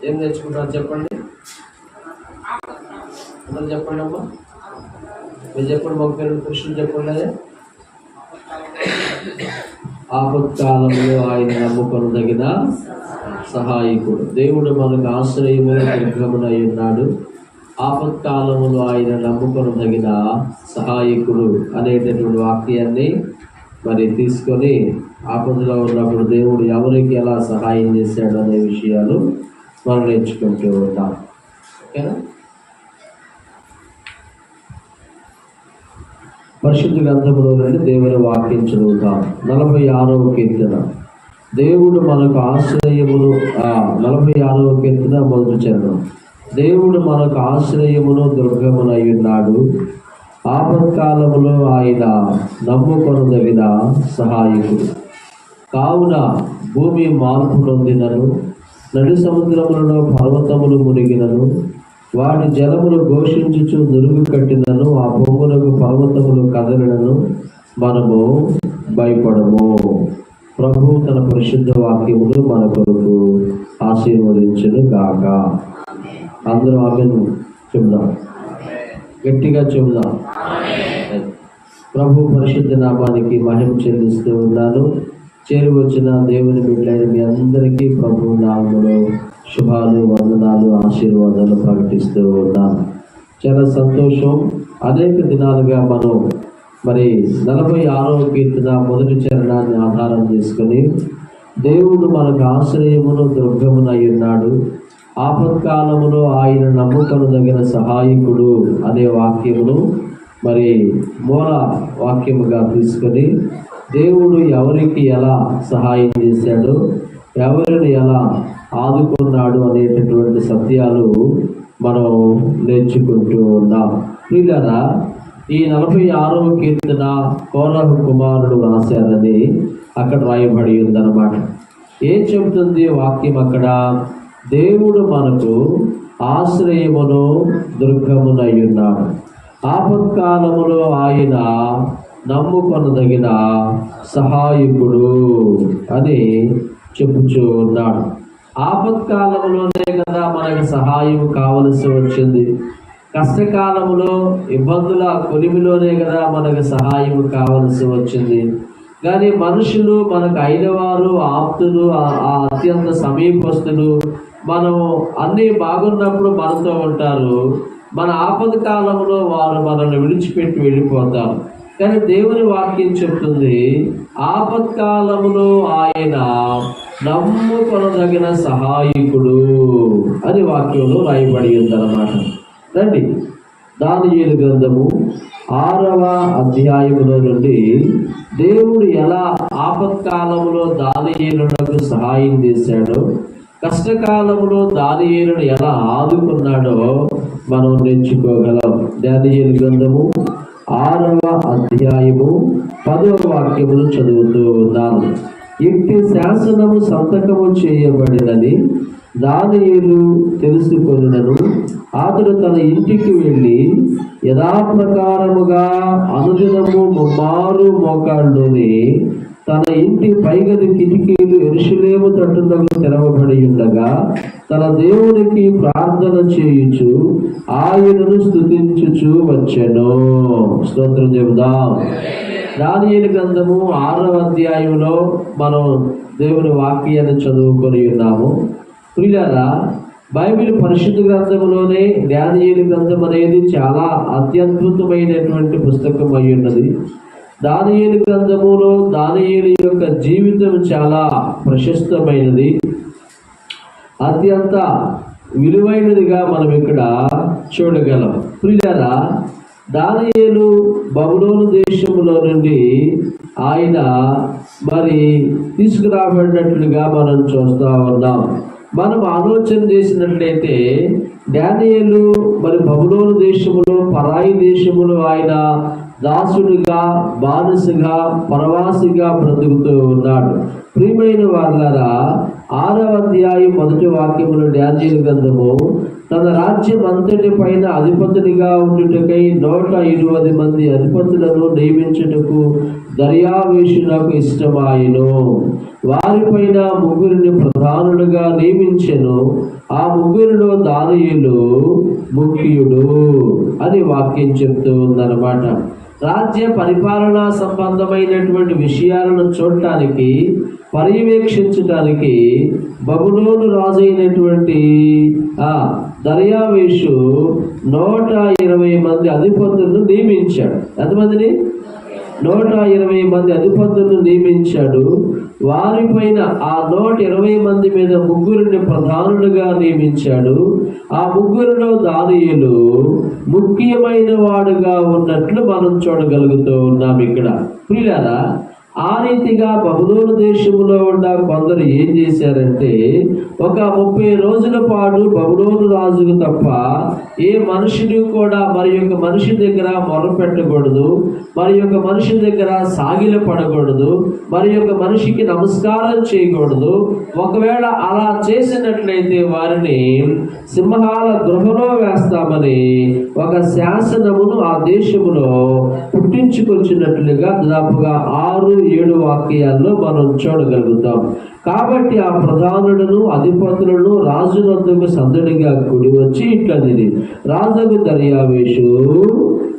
ఏం నేర్చుకుంటారు చెప్పండి, అందరూ చెప్పండి అమ్మా. మీరు చెప్పండి, మొక్క కృష్ణుడు చెప్పండి. అదే ఆపత్కాలంలో ఆయన నమ్ముకొనదగిన సహాయకుడు. దేవుడు మనకు ఆశ్రయము దుర్గమునై ఉన్నాడు. ఆపత్కాలములో ఆయన నమ్ముకొనదగిన సహాయకుడు అనేటటువంటి వాక్యాన్ని మరి తీసుకొని ఆపదలో ఉన్నప్పుడు దేవుడు ఎవరికి ఎలా సహాయం చేశాడు అనే విషయాలు మనం నేర్చుకుంటూ ఉంటాం. ఓకేనా? పరిశుద్ధ గ్రంథంలో నుండి దేవుని వాక్యం చదువుతాం. 46వ కీర్తన. దేవుడు మనకు ఆశ్రయమును, 46వ కీర్తన మొదటి చరణం. దేవుడు మనకు ఆశ్రయమును దుర్గమునై ఉన్నాడు. ఆపత్కాలములో ఆయన నమ్ముకొనదగిన సహాయకుడు. కావున భూమి మార్పు నొందినను, నడి సముద్రములలో పర్వతములు మునిగినను, వాటి జలములు ఘోషించుచు నురుగు కట్టినను, ఆ పొంగులకు పర్వతములు కదలినను మనము భయపడము. ప్రభు తన పరిశుద్ధ వాక్యములు మన కొరకు ఆశీర్వదించును గాక. అందరూ ఆమెను చెబుదాం, గట్టిగా చెబుదాం. ప్రభు పరిశుద్ధ నామానికి మహిమ చెల్లిస్తూ ఉన్నాను. చేరి వచ్చిన దేవుని బిడ్డలైన మీ అందరికీ ప్రభు నామములో శుభాలు, వందనాలు, ఆశీర్వాదాలు ప్రకటిస్తూ ఉన్నాను. చాలా సంతోషం. అనేక దినాలుగా మనం మరి 46వ కీర్తన మొదటి చరణాన్ని ఆధారం చేసుకుని దేవుడు మనకు ఆశ్రయమును దుర్గమునై ఉన్నాడు, ఆపత్కాలములో ఆయన నమ్ముకొనదగిన సహాయకుడు అనే వాక్యమును మరి మూల వాక్యముగా తీసుకొని దేవుడు ఎవరికి ఎలా సహాయం చేశాడు, ఎవరిని ఎలా ఆదుకున్నాడు అనేటటువంటి సత్యాలు మనం నేర్చుకుంటూ ఉన్నాం. ప్రియులారా, ఈ 46వ కీర్తన కోరహు కుమారుడు రాశారని అక్కడ రాయబడి ఉందన్నమాట. ఏం చెబుతుంది వాక్యం అక్కడ? దేవుడు మనకు ఆశ్రయమును దుర్గమునై ఉన్నాడు, ఆపత్కాలములో ఆయన నమ్ముకొనదగిన సహాయకుడు అని చెప్పుచూ ఉన్నాడు. ఆపత్కాలంలోనే కదా మనకు సహాయం కావలసి వచ్చింది. కష్టకాలంలో, ఇబ్బందుల కొలిమిలోనే కదా మనకు సహాయం కావలసి వచ్చింది. కానీ మనుషులు మనకు అయిన వారు, ఆప్తులు, అత్యంత సమీపస్తులు, మనం అన్నీ బాగున్నప్పుడు మనతో ఉంటారు. మన ఆపద కాలంలో వారు మనల్ని విడిచిపెట్టి వెళ్ళిపోతారు. కానీ దేవుని వాక్యం చెప్తుంది, ఆపత్కాలములో ఆయన నమ్ముకొనదగిన సహాయకుడు అని వాక్యంలో రాయబడి ఉందన్నమాట. రండి, దానియేలు గ్రంథము 6వ అధ్యాయములో నుండి దేవుడు ఎలా ఆపత్కాలంలో దానియేలునకు సహాయం చేశాడో, కష్టకాలంలో దానియేలును ఎలా ఆదుకున్నాడో మనం నేర్చుకోగలం. దానియేలు గ్రంథము 6వ అధ్యాయము 10వ వాక్యమును చదువుతూ ఉన్నాను. ఇంటి శాసనము సంతకము చేయబడినని దానియేలు తెలుసుకొనునను, అతడు తన ఇంటికి వెళ్ళి యథాప్రకారముగా అనుదినము ముమ్మారు మోకాళ్ళుని తన ఇంటి పైగది కిటికీలు యెరూషలేము తట్టునకు తెరవబడి ఉండగా తన దేవునికి ప్రార్థన చేయుచు ఆయనను స్తుతించుచు వచ్చెను. స్తోత్రం చెబుదాం. దానియేలు గ్రంథము 6వ అధ్యాయంలో మనం దేవుని వాక్యాన్ని చదువుకొని ఉన్నాము. ప్రియులారా, బైబిల్ పరిశుద్ధ గ్రంథంలోనే దానియేలు గ్రంథం అనేది చాలా అత్యద్భుతమైనటువంటి పుస్తకం అయి ఉన్నది. దానియేలు గ్రంథములో దానియేలు యొక్క జీవితం చాలా ప్రశస్తమైనది, అత్యంత విలువైనదిగా మనం ఇక్కడ చూడగలం. ప్రియులారా, దానియేలు బబులోను దేశములో నుండి ఆయన మరి తీసుకురాబడినట్లుగా మనం చూస్తూ ఉన్నాం. మనం ఆలోచన చేసినట్లయితే దానియేలు మరి బబులోను దేశములో, పరాయి దేశములో ఆయన దాసుడిగా, బానిసగా, పరవాసిగా బ్రతుకుతూ ఉన్నాడు. ప్రియమైన వాళ్ళారా, 6వ అధ్యాయం 1వ వాక్యములో దానియేలు గ్రంథము తన రాజ్యం అంతటి పైన అధిపతునిగా ఉండుటకై 120 మంది అధిపతులను నియమించుటకు దర్యావేషునకు ఇష్టమాయెను. వారిపైన ముగ్గురిని ప్రధానులుగా నియమించెను. ఆ ముగ్గురిలో దానియేలు ముఖ్యుడు అని వాక్యం చెప్తూ ఉందన్నమాట. రాజ్య పరిపాలనా సంబంధమైనటువంటి విషయాలను చూడటానికి, పర్యవేక్షించటానికి బబులోను రాజు అయినటువంటి దర్యావేషు 120 మంది అధిపతులను నియమించాడు. ఎంతమందిని? 120 మంది అధిపతులను నియమించాడు. వారిపైన ఆ 120 మంది మీద ముగ్గురిని ప్రధానులుగా నియమించాడు. ఆ ముగ్గురిలో దానియేలు ముఖ్యమైన వాడుగా ఉన్నట్లు మనం చూడగలుగుతూ ఉన్నాం ఇక్కడ. ప్రియులారా, ఆ రీతిగా బబులోను దేశంలో ఉన్న కొందరు ఏం చేశారంటే, ఒక 30 రోజుల పాటు బబులోను రాజుకు తప్ప ఏ మనుషుడు కూడా మరి యొక్క మనిషి దగ్గర మొరపెట్టకూడదు, మరి యొక్క మనిషి దగ్గర సాగిల పడకూడదు, మరి యొక్క మనిషికి నమస్కారం చేయకూడదు. ఒకవేళ అలా చేసినట్లయితే వారిని సింహాల గృహలో వేస్తామని ఒక శాసనమును ఆ దేశములో పుట్టించుకొచ్చినట్లుగా దాదాపుగా 6-7 వాక్యాల్లో మనం చూడగలుగుతాం. కాబట్టి ఆ ప్రధానులను అధిపతులను రాజు వద్దకు సందడిగా కూడి వచ్చి ఇట్లనిది: రాజుకు దర్యావేషు,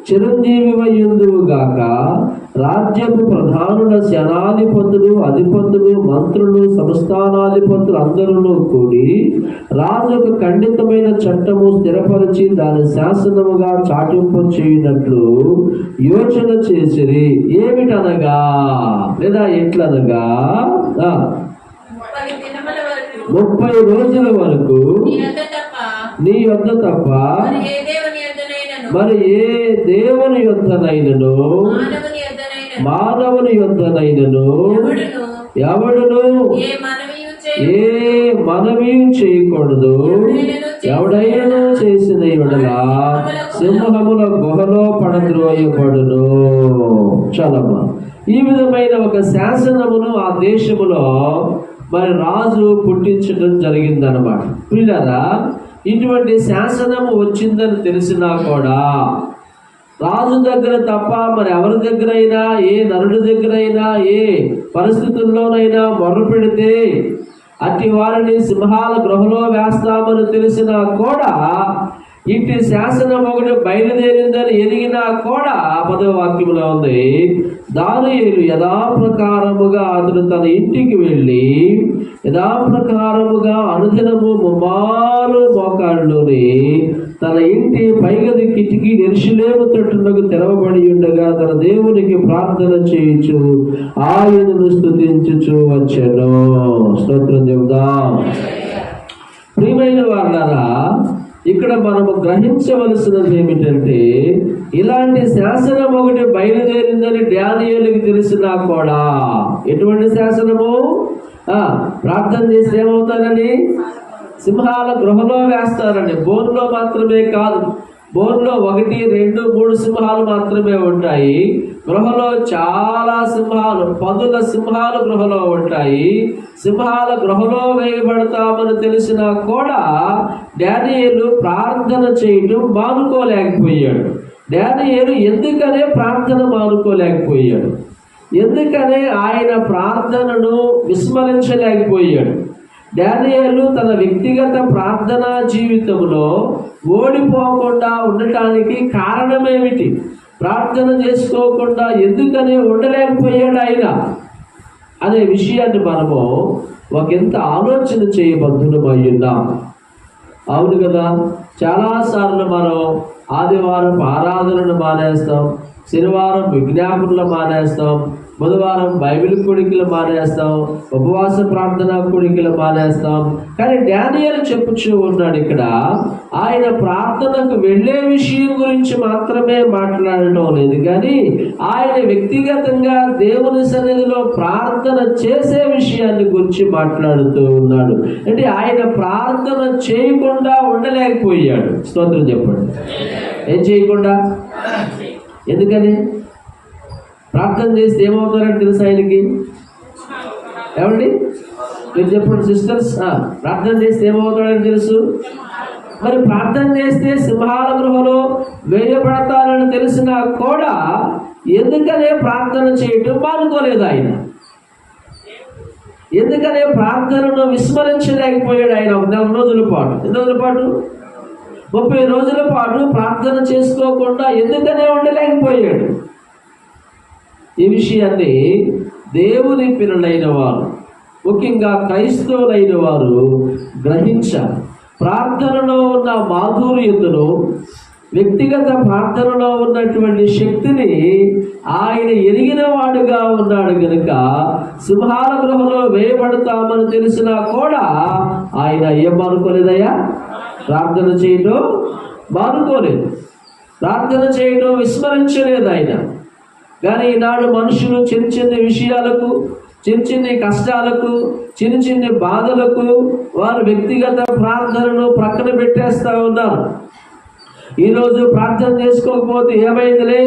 చిరంజీవివయ్యుందువు గాక. రాజ్యపు ప్రధానుల సేనాధిపతులు, అధిపతులు, మంత్రులు, సంస్థానాధిపతులు అందరూ కూడి రాజుకు ఖండితమైన చట్టము స్థిరపరిచి దాని శాసనముగా చాటింపు చేయనట్లు యోచన చేసిరి. ఏమిటనగా లేదా ఎట్లనగా, 30 రోజుల వరకు నీ యొద్ద తప్ప మరి ఏ దేవుని యొద్దనైనను మానవుని యొద్దనైనను ఎవడును ఏ మనవి చేయకూడదు. ఎవడైనా చేసిన యెడల సింహముల గుహలో పడద్రోయబడును. చాలమ్మా, ఈ విధమైన ఒక శాసనమును ఆ దేశములో మరి రాజు పుట్టించడం జరిగిందనమాట. పిల్లరా, ఇటువంటి శాసనము వచ్చిందని తెలిసినా కూడా రాజు దగ్గర తప్ప మరి ఎవరి దగ్గరైనా, ఏ నరుడి దగ్గరైనా, ఏ పరిస్థితుల్లోనైనా మొర్ర పెడితే అట్టి వారిని సింహాల గృహలో వేస్తామని తెలిసినా కూడా, ఇట్టి శాసనం ఒకటి బయలుదేరిందని ఎరిగినా కూడా 10వ వాక్యంలో ఉంది, దానియేలు యథాప్రకారముగా అతడు తన ఇంటికి వెళ్ళి యథాప్రకారముగా అనుదినము ముమ్మారు మోకాళ్ళుని తన ఇంటి పైగది కిటికీ యెరూషలేము తట్టునకు తెరవబడి ఉండగా తన దేవునికి ప్రార్థన చేయుచు ఆయనను స్తుతించుచు వచ్చెను. స్తోత్రం చెబుదాం. ప్రియమైన వారులారా, ఇక్కడ మనము గ్రహించవలసినది ఏమిటంటే, ఇలాంటి శాసనం ఒకటి బయలుదేరిందని దానియేలుకి తెలిసినా కూడా, ఎటువంటి శాసనము? ప్రార్థన చేస్తే ఏమవుతారని? సింహాల గృహలో వేస్తారని. బోన్లో మాత్రమే కాదు, బోన్లో 1, 2, 3 సింహాలు మాత్రమే ఉంటాయి. గృహలో చాలా సింహాలు, 10 సింహాలు గృహలో ఉంటాయి. సింహాల గృహలో వేయబడతామని తెలిసినా కూడా దానియేలు ప్రార్థన చేయటం మానుకోలేకపోయాడు. దానియేలు ఎందుకనే ప్రార్థన మానుకోలేకపోయాడు? ఎందుకనే ఆయన ప్రార్థనను విస్మరించలేకపోయాడు? దానియేలు తన వ్యక్తిగత ప్రార్థనా జీవితంలో ఓడిపోకుండా ఉండటానికి కారణమేమిటి? ప్రార్థన చేసుకోకుండా ఎందుకని ఉండలేకపోయాడు ఆయన అనే విషయాన్ని మనము ఒకంత ఆలోచన చేయబద్ధులమై ఉన్నాం. అవును కదా, చాలాసార్లు మనం ఆదివారం ఆరాధనను మానేస్తాం, శనివారం విజ్ఞాపనలు మానేస్తాం, బుధవారం బైబిల్ కోడికలు మానేస్తాం, ఉపవాస ప్రార్థన కోడికలు మానేస్తాం. కానీ దానియేలు చెప్పుచూ ఉన్నాడు ఇక్కడ, ఆయన ప్రార్థనకు వెళ్ళే విషయం గురించి మాత్రమే మాట్లాడటం లేదు, కానీ ఆయన వ్యక్తిగతంగా దేవుని సన్నిధిలో ప్రార్థన చేసే విషయాన్ని గురించి మాట్లాడుతూ ఉన్నాడు. అంటే ఆయన ప్రార్థన చేయకుండా ఉండలేకపోయాడు. స్తోత్రం చెప్పండి. ఏం చేయకుండా? ఎందుకని? ప్రార్థన చేస్తే ఏమవుతారంటే తెలుసు ఆయనకి. ఏమండి మీరు చెప్పండి సిస్టర్స్, ప్రార్థన చేస్తే ఏమవుతాడని తెలుసు. మరి ప్రార్థన చేస్తే సింహాల గృహలో వేయబడతారని తెలిసినా కూడా ఎందుకనే ప్రార్థన చేయటం మానుకోలేదు ఆయన. ఎందుకనే ప్రార్థనను విస్మరించలేకపోయాడు ఆయన. ఒక 4 రోజుల పాటు, ఎన్ని రోజుల పాటు, 30 రోజుల పాటు ప్రార్థన చేసుకోకుండా ఎందుకనే ఉండలేకపోయాడు. ఈ విషయాన్ని దేవుని పిల్లలైన వారు, ముఖ్యంగా క్రైస్తవులైన వారు గ్రహించాలి. ప్రార్థనలో ఉన్న మాధుర్యతను, వ్యక్తిగత ప్రార్థనలో ఉన్నటువంటి శక్తిని ఆయన ఎరిగిన వాడుగా ఉన్నాడు కనుక సింహాల గృహంలో వేయబడతామని తెలిసినా కూడా ఆయన ఏం మానుకోలేదయ్యా? ప్రార్థన చేయడం మానుకోలేదు, ప్రార్థన చేయడం విస్మరించలేదు ఆయన. కానీ ఈనాడు మనుషులు చిన్న చిన్న విషయాలకు, చిన్న చిన్న కష్టాలకు, చిన్న చిన్న బాధలకు వారు వ్యక్తిగత ప్రార్థనను ప్రక్కన పెట్టేస్తూ ఉన్నారు. ఈరోజు ప్రార్థన చేసుకోకపోతే ఏమైందిలే,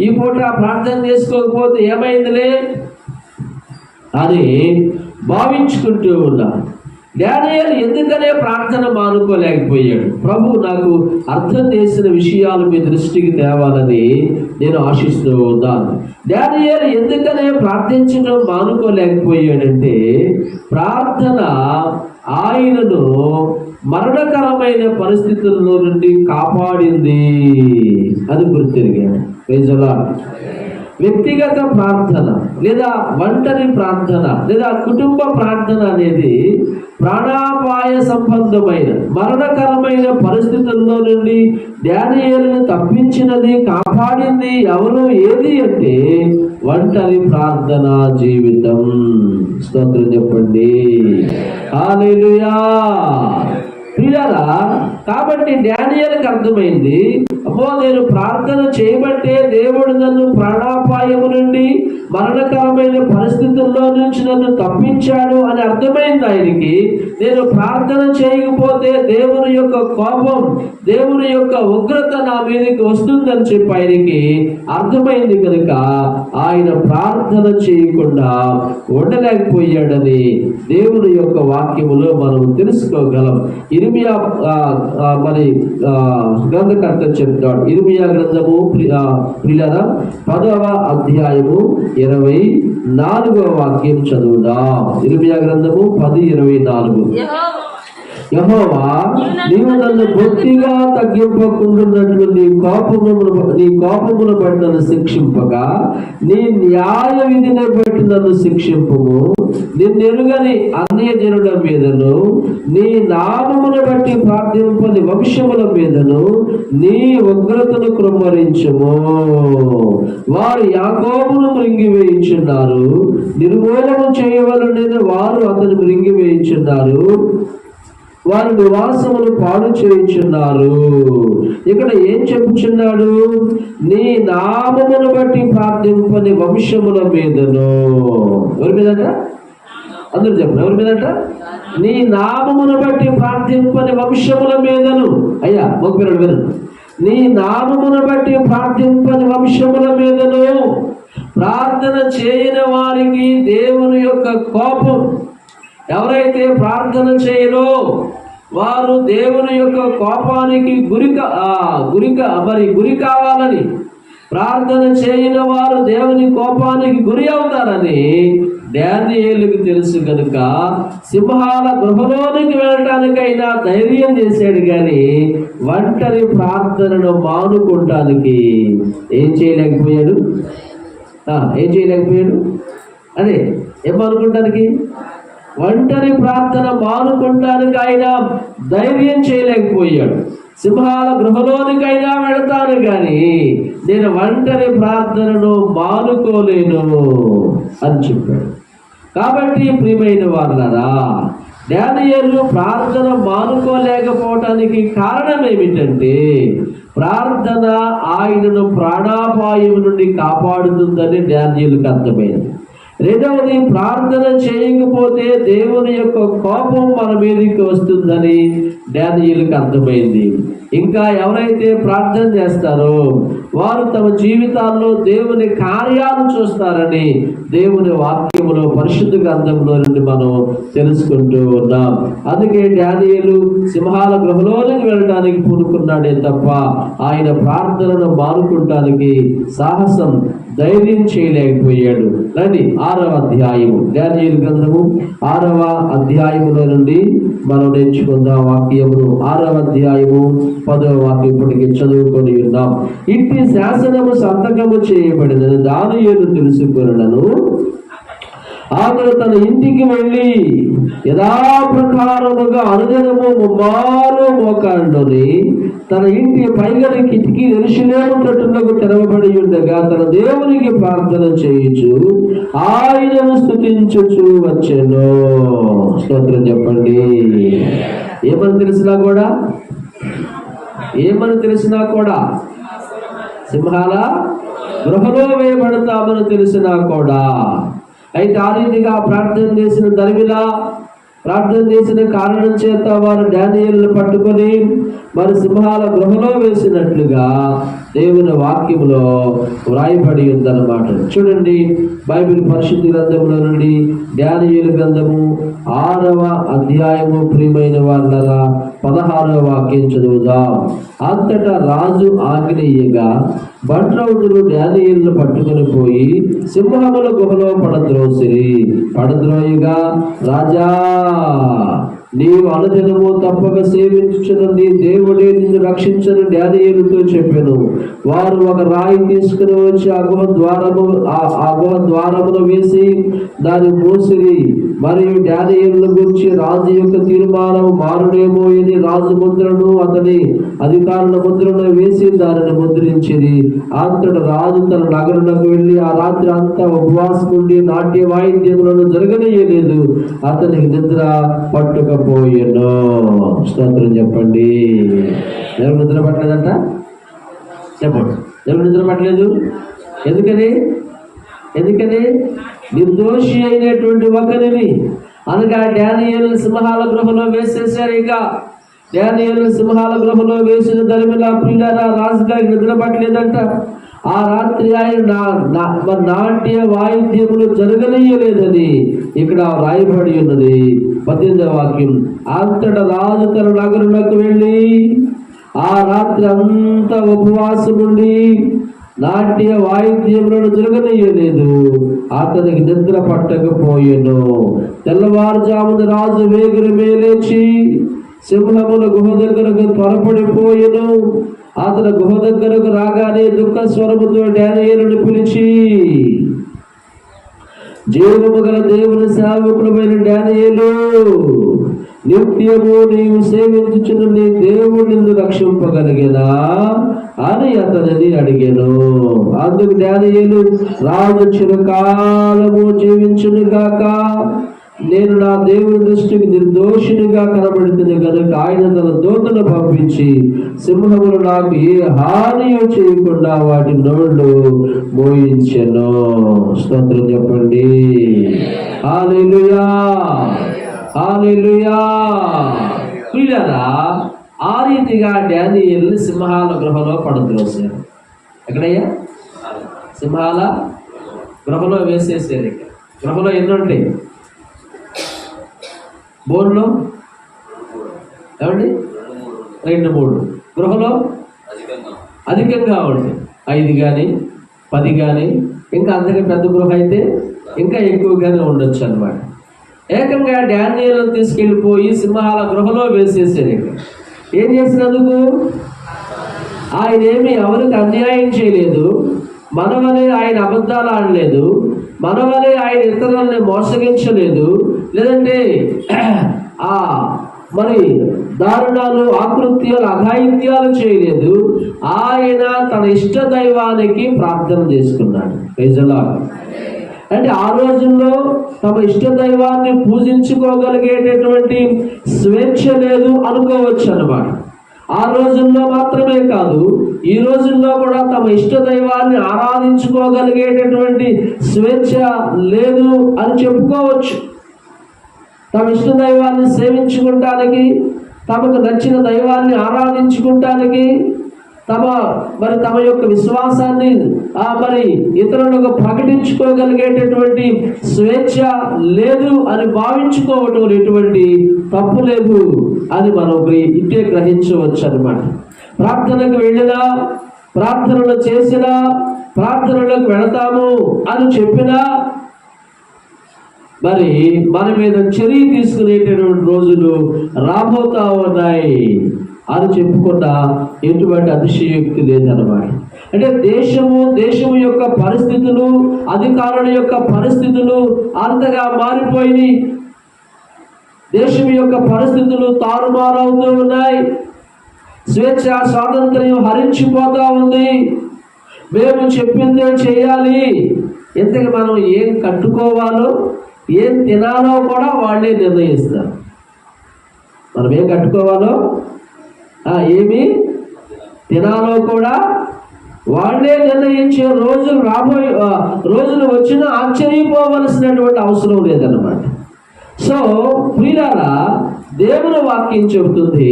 ఈ పూట ప్రార్థన చేసుకోకపోతే ఏమైందిలే అని భావించుకుంటూ ఉన్నారు. దానియేలు ఎందుకనే ప్రార్థన మానుకోలేకపోయాడు? ప్రభు నాకు అర్థం చేసిన విషయాలు మీ దృష్టికి తేవాలని నేను ఆశిస్తూ ఉన్నాను. దానియేలు ఎందుకనే ప్రార్థించడం మానుకోలేకపోయాడంటే ప్రార్థన ఆయనను మరణకరమైన పరిస్థితుల్లో నుండి కాపాడింది అని గుర్తిరిగాడు. వ్యక్తిగత ప్రార్థన లేదా ఒంటరి ప్రార్థన లేదా కుటుంబ ప్రార్థన అనేది ప్రాణాపాయ సంబంధమైన మరణకరమైన పరిస్థితుల్లో నుండి దానియేలును తప్పించినది, కాపాడింది ఎవరు, ఏది అంటే ఒంటరి ప్రార్థన జీవితం. స్తోత్రం చెప్పండి. హల్లెలూయా. ప్రియులారా, కాబట్టి దానియేలుకు అర్థమైంది, అమ్మో నేను ప్రార్థన చేయబట్టే దేవుడు నన్ను ప్రాణాపాయము నుండి మరణకరమైన పరిస్థితుల్లో నుంచి నన్ను తప్పించాడు అని అర్థమైంది ఆయనకి. నేను ప్రార్థన చేయకపోతే దేవుని యొక్క కోపం, దేవుని యొక్క ఉగ్రత నా మీదకి వస్తుందని చెప్పి ఆయనకి అర్థమైంది కనుక ఆయన ప్రార్థన చేయకుండా ఉండలేకపోయాడని దేవుని యొక్క వాక్యములో మనం తెలుసుకోగలం. ఇర్మియా మరి గ్రంథకర్త చెప్తాడు. ఇర్మియా గ్రంథము ప్రియులారా 10వ అధ్యాయము 24వ వాక్యం చదువుదాం. ఇర్మియా గ్రంథము 10:24. యెహోవా నీవు నన్ను బొత్తిగా తగ్గింపకుండున్నట్లు నీ కోపమును బట్టి నన్ను శిక్షింపగా నీ న్యాయ విధిని బట్టి నన్ను శిక్షింపుము. నిన్నెరుగని అన్యజనుల మీదను నీ నామమును బట్టి ప్రార్థింపని వంశముల మీదను నీ ఉగ్రతను కృమ్మరించుము. వారు యాకోబును మృంగివేయుచున్నారు, నిర్మూలము చేయవలనని వారు అతను మృంగివేయుచున్నారు, వారి నివాసములు పాడు చేయుచున్నారు. ఇక్కడ ఏం చెప్పుచున్నాడు? నీ నామమును బట్టి ప్రార్థింపని వంశముల మీదను. ఎవరి మీదట? అందరూ చెప్పండి, ఎవరి మీదట? నీ నామమును బట్టి ప్రార్థింపని వంశముల మీదను. అయ్యా మొక్కుపిల్లలు వినండి. నీ నామమును బట్టి ప్రార్థింపని వంశముల మీదను. ప్రార్థన చేయని వారికి దేవుని యొక్క కోపం. ఎవరైతే ప్రార్థన చేయరో వారు దేవుని యొక్క కోపానికి గురి కావాలని, ప్రార్థన చేయని వారు దేవుని కోపానికి గురి అవుతారని దానియేలుకు తెలుసు కనుక సింహాల గృహలోనికి వెళ్ళటానికైనా ధైర్యం చేశాడు. కానీ ఒంటరి ప్రార్థనను మానుకోవటానికి ఏం చేయలేకపోయాడు. అదే ఏం మానుకుంటానికి? ఒంటరి ప్రార్థన మానుకుంటానికి ఆయన ధైర్యం చేయలేకపోయాడు. సింహాల గృహలోనికైనా వెళతాను కానీ నేను ఒంటరి ప్రార్థనను మానుకోలేను అని చెప్పాడు. కాబట్టి ప్రియమైన వారులారా, దానియేలు ప్రార్థన మానుకోలేకపోవటానికి కారణం ఏమిటంటే ప్రార్థన ఆయనను ప్రాణాపాయం నుండి కాపాడుతుందని దానియేలుకు అర్థమైంది. రెండవది, ప్రార్థన చేయకపోతే దేవుని యొక్క కోపం మన మీదకి వస్తుందని దానియేలుకు అర్థమైంది. ఇంకా ఎవరైతే ప్రార్థన చేస్తారో వారు తమ జీవితాల్లో దేవుని కార్యాలు చూస్తారని దేవుని వాక్యములో పరిశుద్ధ గ్రంథంలో నుండి మనం తెలుసుకుంటూ ఉన్నాం. అందుకే దానియేలు సింహాల గృహలోనికి వెళ్ళడానికి పూనుకున్నాడే తప్ప ఆయన ప్రార్థనను మానుకుంటానికి సాహసం, ధైర్యం చేయలేకపోయాడు. రండి 6వ అధ్యాయము, దానియేలు గ్రంథము 6వ అధ్యాయములో నుండి మనం నేర్చుకుందాం వాక్యమును. 6వ అధ్యాయము 10వ వాక్యం ఇప్పటికి చదువుకొని ఉన్నాం. ఇట్టి శాసనము సంతకము చేయబడినది దానియేలు తెలుసుకొనెను. ఆమెను తన ఇంటికి వెళ్ళి యథాప్రకారముగా అనుదినము ముమ్మారు మోకాళ్ళుని తన ఇంటి పైగలి కిటికీ యెరూషలేము తట్టునకు తెరవబడి ఉండగా తన దేవునికి ప్రార్థన చేయుచు ఆయనను స్తుతించుచు వచ్చెను. స్తోత్రం చెప్పండి. ఏమని తెలిసినా కూడా సింహాల గృహలో వేయబడతామని తెలిసినా కూడా, అయితే ఆ రీతిగా ప్రార్థన చేసిన దరిమిలా ప్రార్థన చేసిన కారణం చేత వారు దానియేలును పట్టుకొని మరి సింహాల గృహలో వేసినట్లుగా దేవుని వాక్యములో వ్రాయబడి ఉందన్నమాట. చూడండి, బైబిల్ పరిశుద్ధ గ్రంథములో నుండి దానియేలు గ్రంథము 6వ అధ్యాయము. ప్రియమైన వాళ్ళరా 16వ వాక్యం చదువుదాం. అంతటా రాజు ఆజ్ఞయ్యగా బంట్రౌతులు దానియేలును పట్టుకొని పోయి సింహముల గుహలో పడద్రోయగా, రాజా నీవు అనుదినము తప్పక సేవించుచున్న నీ దేవుడే నిన్ను రక్షించను దానియేలుతో చెప్పెను. వారు ఒక రాయి తీసుకుని వచ్చి ఆ గుహ ద్వారమును వేసి దాన్ని మూసిరి. మరియు దానియేలును గురించి రాజు యొక్క తీర్మానం మారునేమో అని రాజు ముద్రను అతని అధికారుల ముద్రను వేసి దానిని ముద్రించిరి. అంతట రాజు తన నగరులకు వెళ్ళి ఆ రాత్రి అంతా ఉపవాసం ఉండి నాట్య వాయిద్యములను జరగనీయలేదు. అతనికి నిద్ర పట్టుకపోయేను. స్తోత్రం చెప్పండి. ఎవరు నిద్ర పట్టలేదంట? చెప్పండి, ఎవరు నిద్ర పట్టలేదు? ఎందుకని నిర్దోషి అయినటువంటి ఒకరిని అనగా దానియేలు సింహాల గృహలో వేసేసారు. ఇక దానియేలు సింహాల గృహలో వేసిన దరిమిలా పిల్లరా రాజుగారికి నిద్ర పట్టలేదంట. ఆ రాత్రి ఆయన నాట్య వాయిద్యములు జరగనీయలేదని ఇక్కడ రాయబడి ఉన్నది. 18వ వాక్యం. అంతటా రాజు తన నగరులకు వెళ్ళి ఆ రాత్రి అంతా ఉపవాసం ఉండి నాట్య వాయిద్యములను జరగనీయలేదు. అతనికి నిద్ర పట్టకపోయెను. తెల్లవారుజామున రాజు వేగరమే లేచి సింహముల గుహ దగ్గరకు త్వరపడిపోయెను. అతను గుహ దగ్గరకు రాగానే దుఃఖ స్వరముతో దానియేలును పిలిచి, జీవము గల దేవుని సేవకుడమైన దానియేలు, నిత్యము నీవు సేవించుచున్న నీ దేవుడు నిన్ను రక్షింపగలిగేనా అని అతనిని అడిగాను. అందుకు దానియేలు, రాజు చిరకాలము జీవించును గాక, నేను నా దేవుని దృష్టికి నిర్దోషినిగా కనబడుతుంది కనుక ఆయన తన దూతను పంపించి సింహములు నాకు ఏ హానియో చేయకుండా వాటి నోళ్ళు మోయించెను. స్తోత్రం చెప్పండి. హల్లెలూయా, హల్లెలూయా. పిల్లరా, ఆ రీతిగా దానియేలుని సింహాల గృహలో పడద్రోశారు. ఎక్కడయ్యా? సింహాల గృహలో వేసేసారు. గృహలో ఎన్ని ఉంటాయి? బోన్లో ఏమండి? 2-3. గృహలో అధికంగా ఉంటాయి. 5 కానీ 10 కానీ, ఇంకా అంతగా పెద్ద గృహ అయితే ఇంకా ఎక్కువగానే ఉండొచ్చు అన్నమాట. ఏకంగా దానియేలును తీసుకెళ్ళిపోయి సింహాల గృహలో వేసేసారు. ఏం చేసినందుకు? ఆయన ఏమి ఎవరికి అన్యాయం చేయలేదు. మనవలే ఆయన అబద్ధాలు ఆడలేదు. మనవలే ఆయన ఇతరులని మోసగించలేదు. లేదంటే మరి దారుణాలు, ఆకృత్యాలు, అఘాయిత్యాలు చేయలేదు. ఆయన తన ఇష్ట దైవానికి ప్రార్థన చేసుకున్నాడు. అంటే ఆ రోజుల్లో తమ ఇష్ట దైవాన్ని పూజించుకోగలిగేటటువంటి స్వేచ్ఛ లేదు అనుకోవచ్చు అన్నమాట. ఆ రోజుల్లో మాత్రమే కాదు, ఈ రోజుల్లో కూడా తమ ఇష్ట దైవాన్ని ఆరాధించుకోగలిగేటటువంటి స్వేచ్ఛ లేదు అని చెప్పుకోవచ్చు. తమ ఇష్ట దైవాన్ని సేవించుకుంటానికి, తమకు నచ్చిన దైవాన్ని ఆరాధించుకుంటానికి, తమ యొక్క విశ్వాసాన్ని ఇతరులకు ప్రకటించుకోగలిగేటటువంటి స్వేచ్ఛ లేదు అని భావించుకోవటం ఎటువంటి తప్పు లేదు అని మనం ఇట్టే గ్రహించవచ్చు అన్నమాట. ప్రార్థనకు వెళ్ళినా, ప్రార్థనలు చేసినా, ప్రార్థనలకు వెళతాము అని చెప్పినా మన మీద చర్య తీసుకునేటటువంటి రోజులు రాబోతా ఉన్నాయి అని చెప్పుకున్న ఎటువంటి అతిశయోక్తి లేదన్నమాట. అంటే దేశము యొక్క పరిస్థితులు, అధికారుల యొక్క పరిస్థితులు అంతగా మారిపోయి దేశం యొక్క పరిస్థితులు తారుమారవుతూ ఉన్నాయి. స్వేచ్ఛ స్వాతంత్ర్యం హరించిపోతా ఉంది. మేము చెప్పిందే చేయాలి. ఇంతకు మనం ఏం కట్టుకోవాలో, ఏం తినాలో కూడా వాళ్ళే నిర్ణయిస్తారు. మనం ఏం కట్టుకోవాలో, ఏమి తినాలో కూడా వాళ్ళే నిర్ణయించే రోజులు వచ్చినా ఆశ్చర్యపోవలసినటువంటి అవసరం లేదన్నమాట. సో ప్రియులారా, దేవుని వాక్యం చెబుతుంది,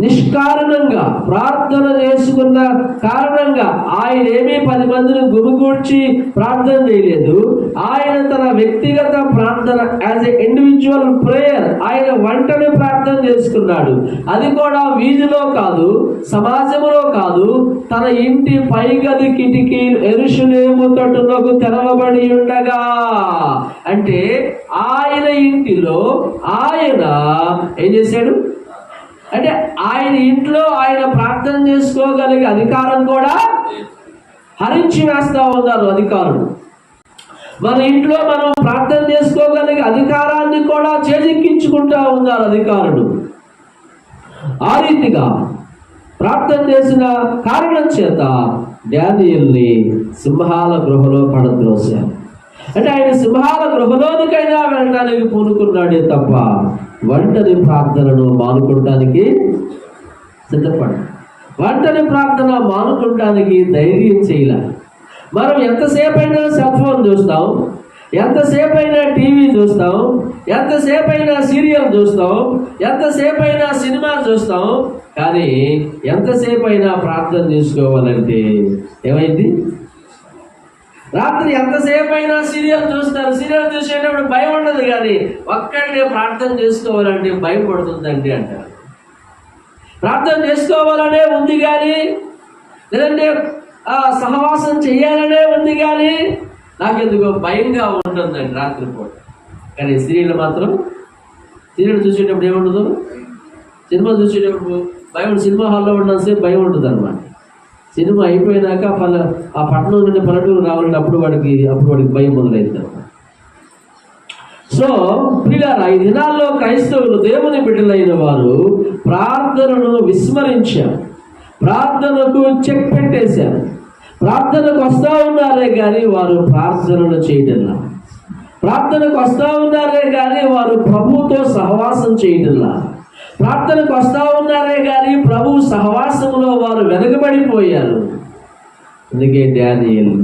నిష్కారణంగా ప్రార్థన చేసుకున్న కారణంగా ఆయన ఏమీ 10 మందిని గుమిగూడ్చి ప్రార్థన చేయలేదు. ఆయన తన వ్యక్తిగత ప్రార్థన, యాజ్ ఎ ఇండివిజువల్ ప్రేయర్, ఆయన వంటని ప్రార్థన చేసుకున్నాడు. అది కూడా వీధిలో కాదు, సమాజంలో కాదు, తన ఇంటి పైగది కిటికీ యెరూషలేము తట్టునకు తెరవబడి ఉండగా. అంటే ఆయన ఇంటిలో ఆయన ఏం చేశాడు అంటే, ఆయన ఇంట్లో ఆయన ప్రార్థన చేసుకోగలిగే అధికారం కూడా హరించి వేస్తా ఉన్నారు అధికారులు. మన ఇంట్లో మనం ప్రార్థన చేసుకోగలిగే అధికారాన్ని కూడా చేజిక్కించుకుంటా ఉన్నారు అధికారులు. ఆ రీతిగా ప్రార్థన చేసిన కారణం చేత దానియేలుని సింహాల గృహలో పడద్రోశారు. అంటే ఆయన సింహాల గృహలోనికైనా వెళ్ళడానికి పూనుకున్నాడే తప్ప వంటని ప్రార్థనను మానుకోవడానికి సిద్ధపడ్డాడు. వంటని ప్రార్థన మానుకోవడానికి ధైర్యం చేయలే. మనం ఎంతసేపు అయినా సెల్ ఫోన్ చూస్తాం, ఎంతసేపు అయినా టీవీ చూస్తాం, ఎంతసేపు అయినా సీరియల్ చూస్తాం, ఎంతసేపు అయినా సినిమా చూస్తాం. కానీ ఎంతసేపు అయినా ప్రార్థన చేసుకోవాలంటే ఏమైంది? రాత్రి ఎంతసేపు అయినా సీరియల్ చూస్తారు. సీరియల్ చూసేటప్పుడు భయం ఉండదు, కానీ ఒక్కడే ప్రార్థన చేసుకోవాలంటే భయం పడుతుందండి అంటారు. ప్రార్థన చేసుకోవాలనే ఉంది కానీ, లేదంటే సహవాసం చేయాలనే ఉంది కానీ నాకెందుకో భయంగా ఉంటుందండి రాత్రిపూట. కానీ సీరియల్ మాత్రం, సీరియల్ చూసేటప్పుడు ఏముండదు, సినిమా చూసేటప్పుడు భయం. సినిమా హాల్లో ఉన్నంతసేపు భయం ఉంటుంది అనమాట. సినిమా అయిపోయినాక ఆ పట్టణం నుండి పల్లెటూరు రావాలంటే అప్పుడు వాడికి భయం మొదలైంది అనమాట. సో ప్రియులారా, ఈ దినాల్లో క్రైస్తవులు, దేవుని బిడ్డలైన వారు ప్రార్థనను విస్మరించారు, ప్రార్థనకు చెక్ పెట్టేశారు. ప్రార్థనకు వస్తూ ఉన్నారే కానీ వారు ప్రార్థనను చేయడంలా. ప్రార్థనకు వస్తూ ఉన్నారే కానీ వారు ప్రభువుతో సహవాసం చేయడంలా. ప్రార్థనకు వస్తూ ఉన్నారే కానీ ప్రభు సహవాసంలో వారు వెనకబడిపోయారు. అందుకే దానియేలు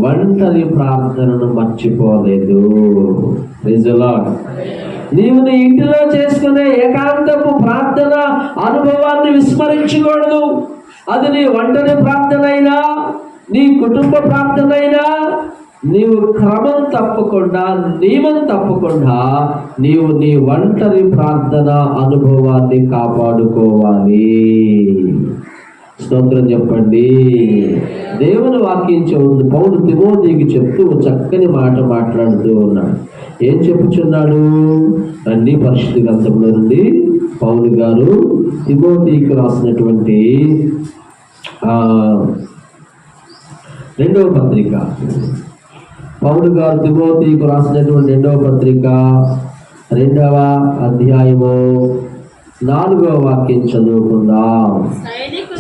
వంటని ప్రార్థనను మర్చిపోలేదు. Praise the lord. నీవు నీ ఇంటిలో చేసుకునే ఏకాంతపు ప్రార్థన అనుభవాన్ని విస్మరించకూడదు. అది నీ వంటని ప్రార్థన అయినా, నీ కుటుంబ ప్రార్థన అయినా, నీవు క్రమం తప్పకుండా, నియమం తప్పకుండా నీవు నీ ఒంటరి ప్రార్థన అనుభవాన్ని కాపాడుకోవాలి. స్తోత్రం చెప్పండి. దేవుని వాక్యం చెబుతుంది. పౌలు తిమోతికి చెప్తూ చక్కని మాట మాట్లాడుతూ ఉన్నాడు. ఏం చెప్పుచున్నాడు? అన్ని పరిశుద్ధ గ్రంథంలో నుండి పౌలు గారు తిమోతికి రాసినటువంటి 2వ పత్రిక, పౌలు గారు తిమోతికి రాసినటువంటి 2వ పత్రిక 2వ అధ్యాయము 4వ వాక్యం చదువుకుందాం.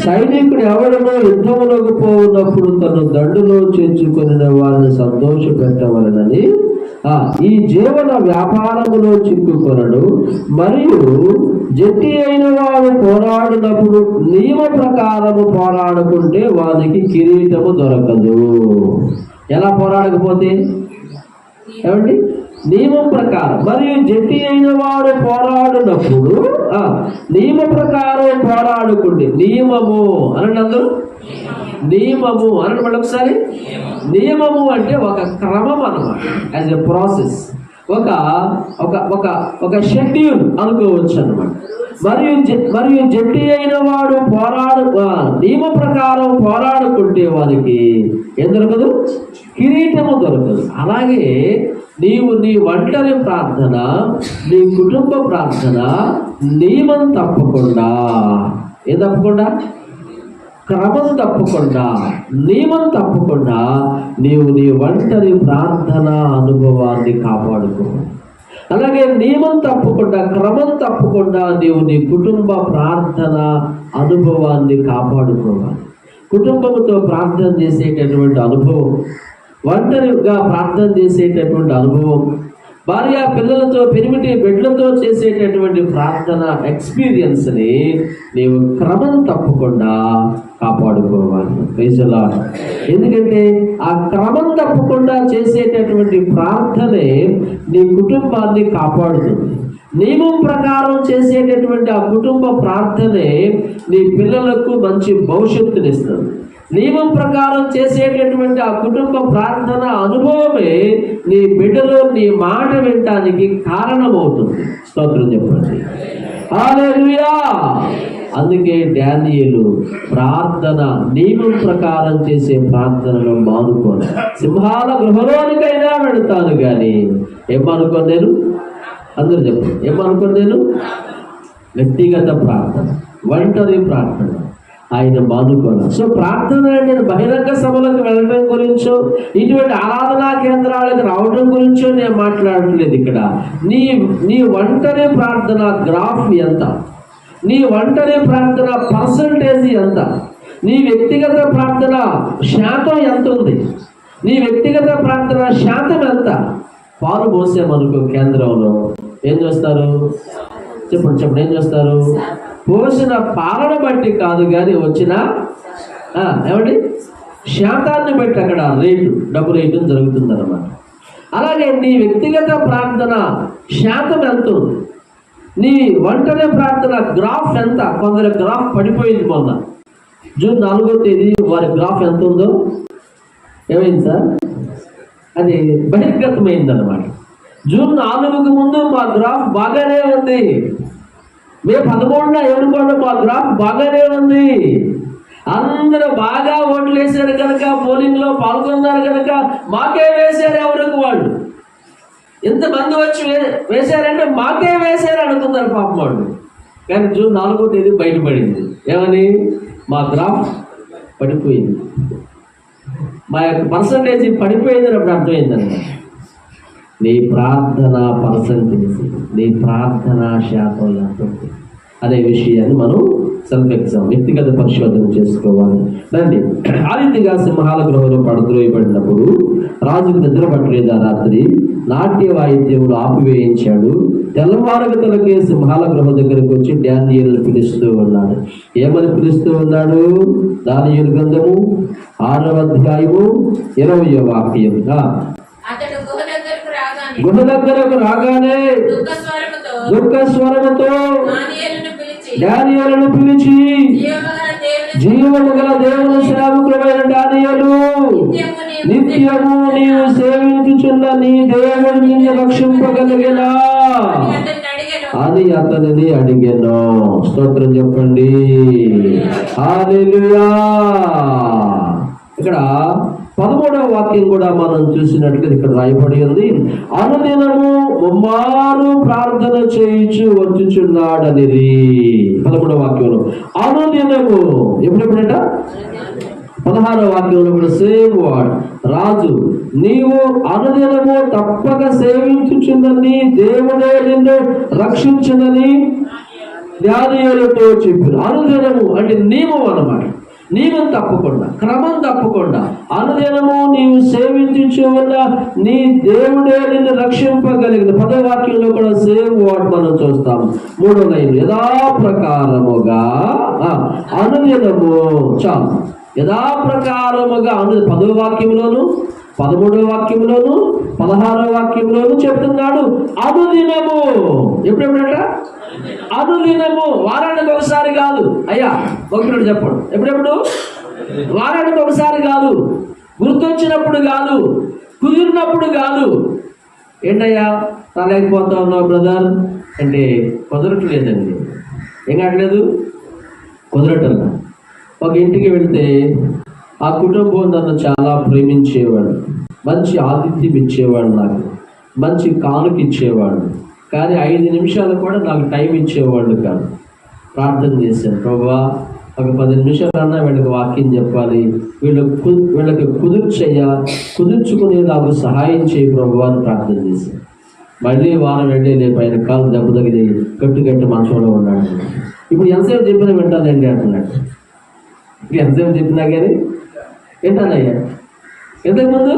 సైనికుడు ఎవడనో యుద్ధములకు పోవునప్పుడు తను దండులో చేర్చుకుని వారిని సంతోష పెట్టవలనని ఈ జీవన వ్యాపారములో చిక్కుకొనడు, మరియు జట్టి అయిన వాడు పోరాడినప్పుడు నియమ ప్రకారము పోరాడుకుంటే వానికి కిరీటము దొరకదు. ఎలా పోరాడకపోతే? ఏమండి? నియమం ప్రకారం. మరియు జట్టి అయిన వాడు పోరాడినప్పుడు నియమ ప్రకారం పోరాడుకుంటే, నియమము అనండి అందరూ, నియమము అనండి మళ్ళీ ఒకసారి. నియమము అంటే ఒక క్రమం అన్నమాట, యాజ్ ఎ ప్రాసెస్, ఒక ఒక ఒక ఒక షెడ్యూల్ అనుకోవచ్చు అన్నమాట. మరియు జట్టి అయిన వాడు నియమ ప్రకారం పోరాడుకుంటే వారికి ఏం దొరకదు? కిరీటము దొరకదు. అలాగే నీవు నీ ఒంటరి ప్రార్థన, నీ కుటుంబ ప్రార్థన నియమం తప్పకుండా, ఏం తప్పకుండా? క్రమం తప్పకుండా, నియమం తప్పకుండా నీవు నీ ఒంటరి ప్రార్థన అనుభవాన్ని కాపాడుకో. అలాగే నియమం తప్పకుండా, క్రమం తప్పకుండా నీవు నీ కుటుంబ ప్రార్థన అనుభవాన్ని కాపాడుకోవాలి. కుటుంబంతో ప్రార్థన చేసేటటువంటి అనుభవం, ఒంటరిగా ప్రార్థన చేసేటటువంటి అనుభవం, భార్య పిల్లలతో పెనిమిటి బిడ్డలతో చేసేటటువంటి ప్రార్థన ఎక్స్పీరియన్స్ని నీవు క్రమం తప్పకుండా కాపాడుకోవాలి. Praise the lord. ఎందుకంటే ఆ క్రమం తప్పకుండా చేసేటటువంటి ప్రార్థనే నీ కుటుంబాన్ని కాపాడుతుంది. నియమం ప్రకారం చేసేటటువంటి ఆ కుటుంబ ప్రార్థనే నీ పిల్లలకు మంచి భవిష్యత్తునిస్తుంది. నియమం ప్రకారం చేసేటటువంటి ఆ కుటుంబ ప్రార్థన అనుభవమే నీ బిడ్డలో నీ మాట వినటానికి కారణమవుతుంది. స్తోత్రం చెప్పండి. హల్లెలూయా. అందుకే దానియేలు ప్రార్థన నియమం ప్రకారం చేసే ప్రార్థనలో మానుకోను. సింహాల గృహలోనికైనా వెళతాను కానీ ఏమనుకోను నేను? అందరూ చెప్పండి, ఏమనుకోను నేను? వ్యక్తిగత ప్రార్థన, ఒంటరి ప్రార్థన ఆయన మానుకోను. సో ప్రార్థన నేను బహిరంగ సభలకు వెళ్ళడం గురించో, ఇటువంటి ఆరాధనా కేంద్రాలకు రావడం గురించో నేను మాట్లాడట్లేదు. ఇక్కడ నీ ఒంటరి ప్రార్థన గ్రాఫ్ ఎంత? నీ ఒంటరి ప్రార్థన పర్సంటేజ్ ఎంత? నీ వ్యక్తిగత ప్రార్థన శాతం ఎంత ఉంది? నీ వ్యక్తిగత ప్రార్థన శాతం ఎంత? పాలు పోసామనుకో కేంద్రంలో ఏం చేస్తారు? చెప్పండి, ఏం చేస్తారు? పోసిన పాలన బట్టి కాదు కానీ వచ్చిన ఏమండి శాతాన్ని బట్టి అక్కడ రేటు, డబ్బు రేటు జరుగుతుంది అన్నమాట. అలాగే నీ వ్యక్తిగత ప్రార్థన శాతం ఎంత ఉంది? నీ ఒంటరి ప్రార్థన గ్రాఫ్ ఎంత? కొందరి గ్రాఫ్ పడిపోయింది. మొన్న జూన్ 4వ తేదీ వారి గ్రాఫ్ ఎంత ఉందో ఏమైంది సార్? అది బహిర్గతమైంది అన్నమాట. జూన్ 4కు ముందు మా గ్రాఫ్ బాగానే ఉంది. మే 11న ఎవరుకోండి మా గ్రాఫ్ బాగానే ఉంది. అందరూ బాగా ఓట్లు వేశారు కనుక, పోలింగ్లో పాల్గొన్నారు కనుక మాకే వేశారు. ఎవరికి వాళ్ళు ఎంతమంది వచ్చి వేశారంటే మాకే వేశారు అనుకున్నారు పాపం వాళ్ళు. కానీ జూన్ 4వ తేదీ బయటపడింది. ఏమని? మా గ్రాఫ్ పడిపోయింది, మా యొక్క పర్సంటేజ్ పడిపోయిందని అప్పుడు అర్థమైందన్నమాట. నీ ప్రార్థన పర్సంటేజ్, నీ ప్రార్థన శాతం ఎంత ఉంది అనే విషయాన్ని మనం సెల్ఫ్ ఎగ్జామ్, వ్యక్తిగత పరిశోధన చేసుకోవాలి. రండి. ఆ రీతిగా సింహాల గృహంలో పడద్రోయబడినప్పుడు రాజుకు నిద్ర పట్టలేదు. ఆ రాత్రి నాట్య వాయిద్యములు ఆపివేయించాడు. తెల్లవారగతలకే సింహాల గృహ దగ్గరకు వచ్చి దానియేలును పిలుస్తూ ఉన్నాడు. ఏమని పిలుస్తూ ఉన్నాడు? దానియేలు గ్రంథము 6వ అధ్యాయము 20వ వాక్యం. గుహ దగ్గరకు రాగానే దుఃఖ స్వరముతో దానియేలును పిలిచి, జీవము గల దేవుని సేవకుడైన దానియేలు, నిత్యము నీవు సేవించుచున్న నీ దేవుడు నిన్ను రక్షింపగలిగేలా అని అతనిని అడిగాను. స్తోత్రం చెప్పండి. హల్లెలూయా. ఇక్కడ 13వ వాక్యం కూడా మనం చూసినట్లుగా ఇక్కడ రాయబడి ఉంది. అనుదినము ముమ్మారు ప్రార్థన చేయించు వచ్చుచున్నాడని. 11వ వాక్యంలో అనుదినము ఎప్పుడెప్పుడంట? 16వ వాక్యంలో కూడా సేమ్ వర్డ్. రాజు, నీవు అనుదినము తప్పక సేవించుచున్నని దేవుడే నిన్ను రక్షించునని దానియేలుతో చెప్పారు. అనుదినము అంటే నియమం అన్నమాట. నియమం తప్పకుండా, క్రమం తప్పకుండా అనుదినము నీవు సేవించు ఉన్న నీ దేవుడే నిన్ను రక్షింపగలిగిన. 10వ వాక్యంలో కూడా సేమ్ వర్డ్ మనం చూస్తాం. 3వ లైన్, యథాప్రకారముగా అనుదినము. చాలు, యథాప్రకారముగా 10వ వాక్యంలోను 13వ వాక్యంలోను 16వ వాక్యంలోను చెప్తున్నాడు అనుదినము. ఎప్పుడెప్పుడట? అనుదినము. వారానికి ఒకసారి కాదు అయ్యా, ఒకటి చెప్పండి. ఎప్పుడెప్పుడు? వారానికి ఒకసారి కాదు, గుర్తొచ్చినప్పుడు కాదు, కుదిరినప్పుడు కాదు. ఏంటయ్యా రాలేకపోతా ఉన్నావు బ్రదర్ అంటే కుదరట్లేదండి. ఏం కావట్లేదు? కుదరటం. ఒక ఇంటికి వెళితే ఆ కుటుంబం నన్ను చాలా ప్రేమించేవాడు, మంచి ఆతిథ్యం ఇచ్చేవాడు, నాకు మంచి కానుక ఇచ్చేవాడు. కానీ 5 నిమిషాలు కూడా నాకు టైం ఇచ్చేవాళ్ళు కాదు. ప్రార్థన చేశాను, ప్రభువా ఒక 10 నిమిషాలన్నా వీళ్ళకి వాక్యం చెప్పాలి, వీళ్ళకి కుదుర్చుకునే నాకు సహాయం చేయి ప్రభువా అని ప్రార్థన చేశాను. మళ్ళీ వారం వెళ్ళి లేపు ఆయన కాలు దెబ్బ తగిలి గట్టి మనసులో ఉన్నాడు. ఇప్పుడు ఎంతసేపు చెప్పినా వింటానండి అంటున్నాడు. ఎంతసేపు చెప్పినా కానీ వింటానయ్యా. ఎంతకుముందు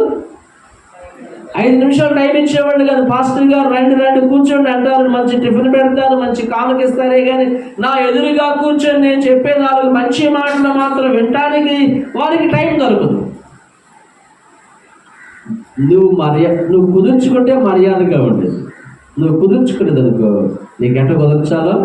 5 నిమిషాలు టైం ఇచ్చేవాళ్ళు కాదు. పాస్టర్ గారు రండి కూర్చోండి అంటారు, మంచి టిఫిన్ పెడతారు, మంచి కానుక ఇస్తారే కానీ నా ఎదురుగా కూర్చొని నేను చెప్పే 4 మంచి మాటలు మాత్రం వినటానికి వారికి టైం దొరకదు. నువ్వు కుదుర్చుకుంటే మర్యాదగా ఉండేది. నువ్వు కుదుర్చుకునేది అనుకో, నీకు ఎట్ట కుదర్చాలో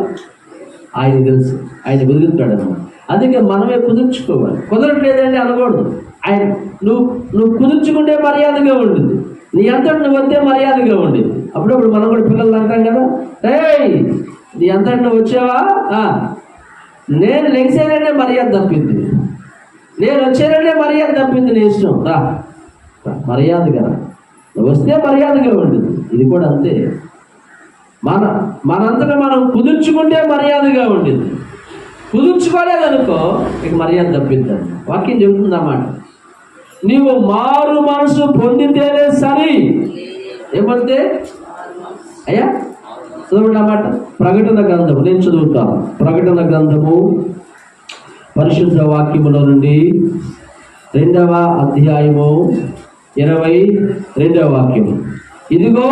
ఆయన తెలుసు, ఆయన కుదురుతాడు అన్నమాట. అందుకే మనమే కుదుర్చుకోవాలి. కుదరట్లేదండి అనకూడదు. ఆయన నువ్వు కుదుర్చుకుంటే మర్యాదగా ఉండేది, నీ అంతటి నువ్వు వస్తే మర్యాదగా ఉండేది. అప్పుడప్పుడు మనం కూడా పిల్లలు అంటాం కదా, ఏయ్ నీ అంతటి నువ్వు వచ్చావా, నేను లెగిసానంటే మర్యాద తప్పింది, నేను వచ్చానంటే మర్యాద తప్పింది, నీ ఇష్టం రా మర్యాదగా నువ్వు వస్తే మర్యాదగా ఉండేది. ఇది కూడా అంతే. మనంతటా మనం కుదుర్చుకుంటే మర్యాదగా ఉండేది. కుదుర్చుకోలేదనుకో ఇక మర్యాద తప్పిద్దాం. వాక్యం చెబుతుందన్నమాట. నీవు మారు మనసు పొందితేనే సరి. ఏమంటే అయ్యా చదవండి అన్నమాట. ప్రకటన గ్రంథము నేను చదువుతాను. ప్రకటన గ్రంథము పరిశుద్ధ వాక్యములో నుండి 2వ అధ్యాయము 22వ వాక్యము. ఇదిగో